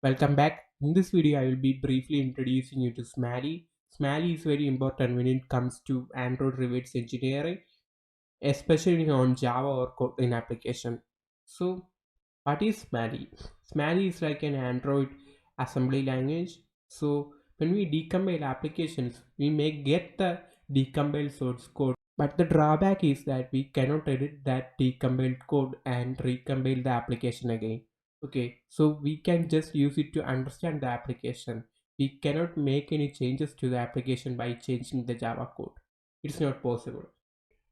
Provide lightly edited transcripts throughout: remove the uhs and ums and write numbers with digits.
Welcome back. In this video, I will be briefly introducing you to Smali. Smali is very important when it comes to Android reverse engineering, especially on Java or Kotlin application. So, what is Smali? Smali is like an Android assembly language. So, when we decompile applications, we may get the decompiled source code. But the drawback is that we cannot edit that decompiled code and recompile the application again. Okay, so we can just use it to understand the application. We cannot make any changes to the application by changing the Java code. It's not possible.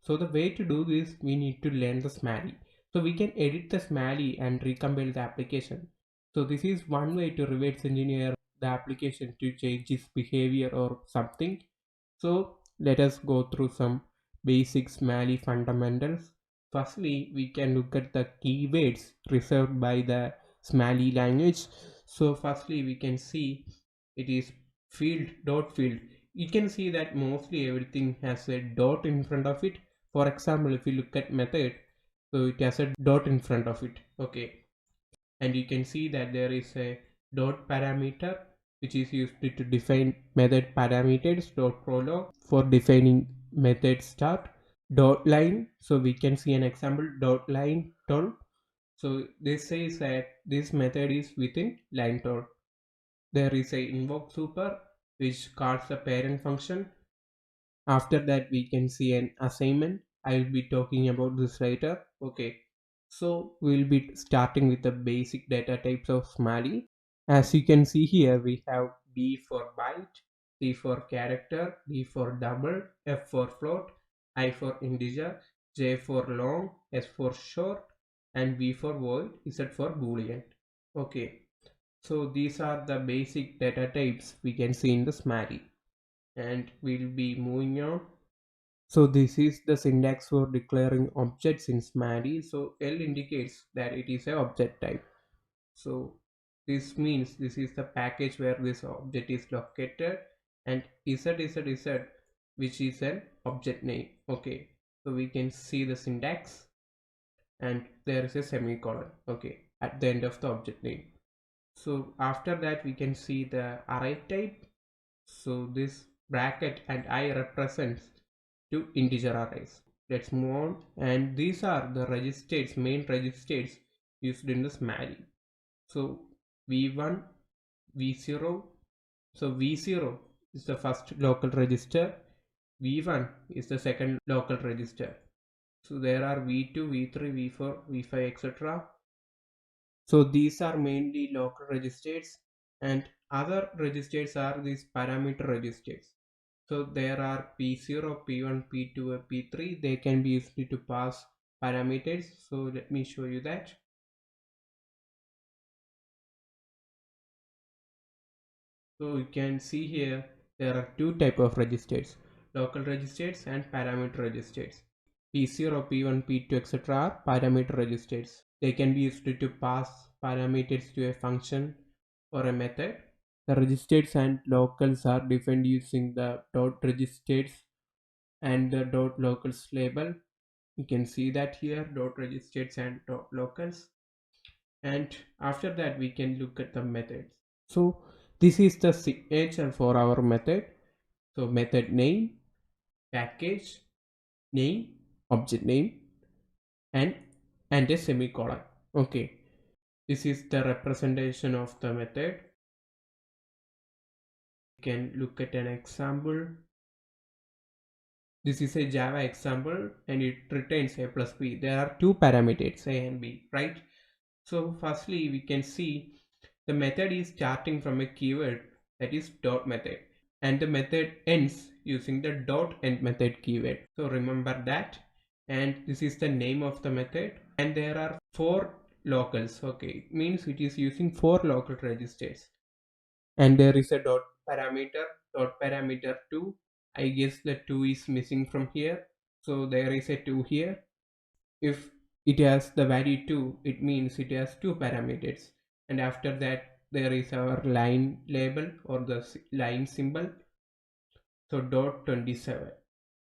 So the way to do this, we need to learn the Smali. So we can edit the Smali and recompile the application. So this is one way to reverse engineer the application to change its behavior or something. So let us go through some basic Smali fundamentals. Firstly, we can look at the keywords reserved by the Smali language. So firstly, we can see it is field dot field. You can see that mostly everything has a dot in front of it. For example, if you look at method, so it has a dot in front of it. Okay, and you can see that there is a dot parameter which is used to define method parameters. Dot prolog for defining method start. Dot line, so we can see an example dot line tol. So this says that this method is within line tol. There is a invoke super which calls the parent function. After that we can see an assignment. I will be talking about this later. Okay, so we'll be starting with the basic data types of Smali. As you can see here, we have B for byte, C for character, D for double, F for float, I for integer, J for long, S for short, and V for void, Z for boolean. Okay, so these are the basic data types we can see in the Smali, and we'll be moving on. So this is the syntax for declaring objects in Smali. So L indicates that it is an object type. So this means this is the package where this object is located, and z which is an object name. Okay, so we can see the syntax, and there is a semicolon, okay, at the end of the object name. So after that we can see the array type. So this bracket and I represents two integer arrays. Let's move on, and these are the registers, main registers used in the Smali. So v1, v0. So v0 is the first local register, v1 is the second local register. So there are v2, v3, v4, v5, etc. So these are mainly local registers, and other registers are these parameter registers. So there are p0, p1, p2, p3. They can be used to pass parameters. So let me show you that. So you can see here there are two type of registers, local registers and parameter registers. P0, P1, P2, etc. are parameter registers. They can be used to pass parameters to a function or a method. The registers and locals are defined using the dot registers and the dot locals label. You can see that here, dot registers and dot locals. And after that we can look at the methods. So this is the signature for our method. So method name, package name, object name, and a semicolon. Okay, this is the representation of the method. You can look at an example. This is a Java example, and it returns a plus b. There are two parameters, a and b, right? So firstly we can see the method is starting from a keyword, that is dot method, and the method ends using the dot end method keyword. So remember that. And this is the name of the method, and there are four locals. Okay, it means it is using four local registers, and there is a dot parameter 2. I guess the 2 is missing from here, so there is a 2 here. If it has the value 2, it means it has two parameters. And after that there is our line label or the line symbol, so dot 27.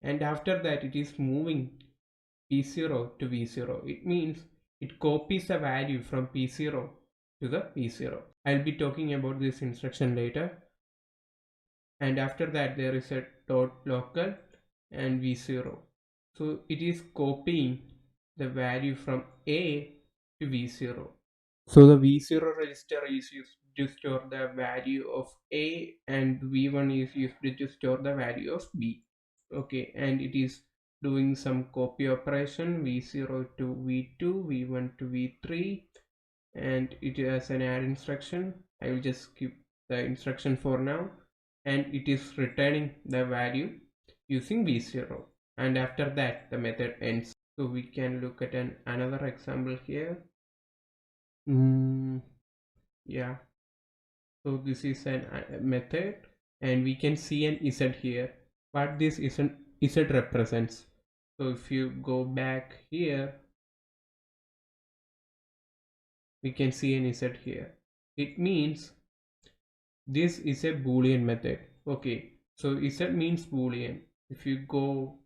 And after that it is moving p0 to v0. It means it copies the value from p0 to the v0. I'll be talking about this instruction later. And after that there is a dot local and v0. So it is copying the value from A to v0. So the v0 register is used to store the value of A and v1 is used to store the value of B. Okay, and it is doing some copy operation v0 to v2, v1 to v3, and it has an add instruction. I will just skip the instruction for now, and it is returning the value using v0, and after that the method ends. So we can look at another example here. Yeah, so this is a method, and we can see an z here. What this isn't z represents. So if you go back here, we can see an z here. It means this is a boolean method. Okay, so z means boolean. If you go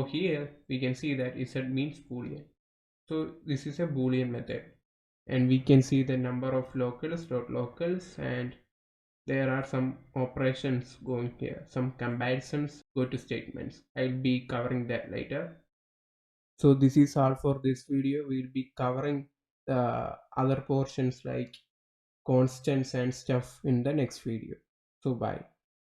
here, we can see that z means boolean. So this is a boolean method, and we can see the number of locals, dot locals, and there are some operations going here, some comparisons, go to statements. I'll be covering that later. So this is all for this video. We'll be covering the other portions like constants and stuff in the next video. So bye.